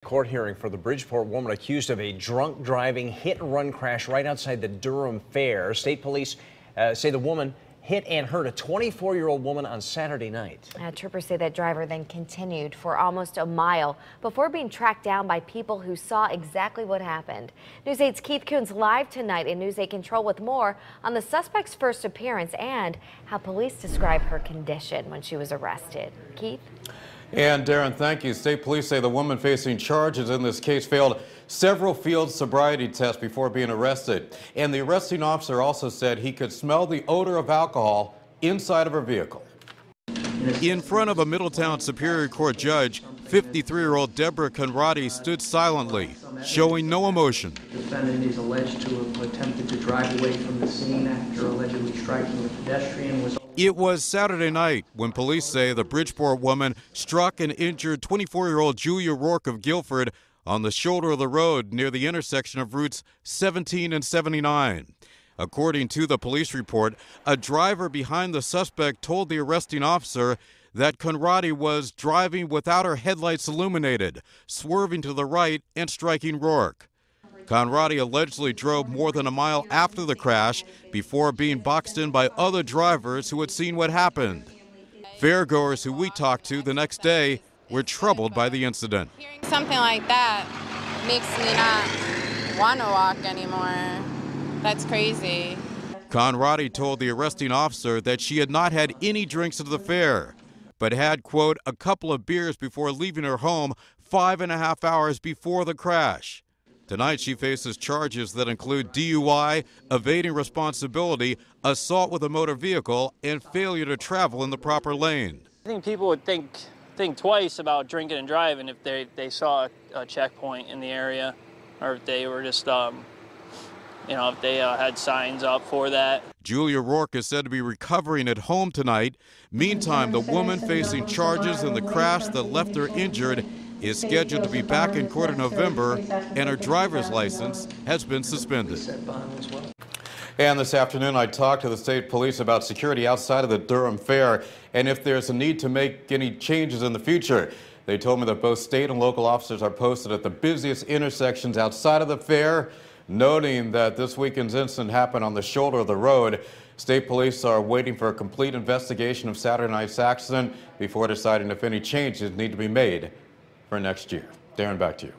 Court hearing for the Bridgeport woman accused of a drunk driving hit-and-run crash right outside the Durham Fair. State police say the woman hit and hurt a 24-year-old woman on Saturday night. Troopers say that driver then continued for almost a mile before being tracked down by people who saw exactly what happened. News 8's Keith Coons live tonight in News 8 Control with more on the suspect's first appearance and how police describe her condition when she was arrested. Keith? And Darren, thank you. State police say the woman facing charges in this case failed several field sobriety tests before being arrested. And the arresting officer also said he could smell the odor of alcohol inside of her vehicle. In front of a Middletown Superior Court judge, 53-year-old Deborah Conradi stood silently, showing no emotion. The defendant is alleged to have attempted to drive away from the scene after allegedly striking a pedestrian. It was Saturday night when police say the Bridgeport woman struck and injured 24-year-old Julia Rourke of Guilford on the shoulder of the road near the intersection of routes 17 and 79. According to the police report, a driver behind the suspect told the arresting officer that Conradi was driving without her headlights illuminated, swerving to the right and striking Rourke. Conradi allegedly drove more than a mile after the crash before being boxed in by other drivers who had seen what happened. Fairgoers who we talked to the next day were troubled by the incident. Hearing something like that makes me not want to walk anymore. That's crazy. Conradi told the arresting officer that she had not had any drinks at the fair, but had, quote, a couple of beers before leaving her home 5.5 hours before the crash. Tonight, she faces charges that include DUI, evading responsibility, assault with a motor vehicle, and failure to travel in the proper lane. I think people would think twice about drinking and driving if they saw a checkpoint in the area, or if they were just, if they had signs up for that. Julia Rourke is said to be recovering at home tonight. Meantime, the woman facing charges in the crash that left her injured is scheduled to be back in court in November, and her driver's license has been suspended. And this afternoon, I talked to the state police about security outside of the Durham Fair and if there's a need to make any changes in the future. They told me that both state and local officers are posted at the busiest intersections outside of the fair, noting that this weekend's incident happened on the shoulder of the road. State police are waiting for a complete investigation of Saturday night's accident before deciding if any changes need to be made for next year. Darren, back to you.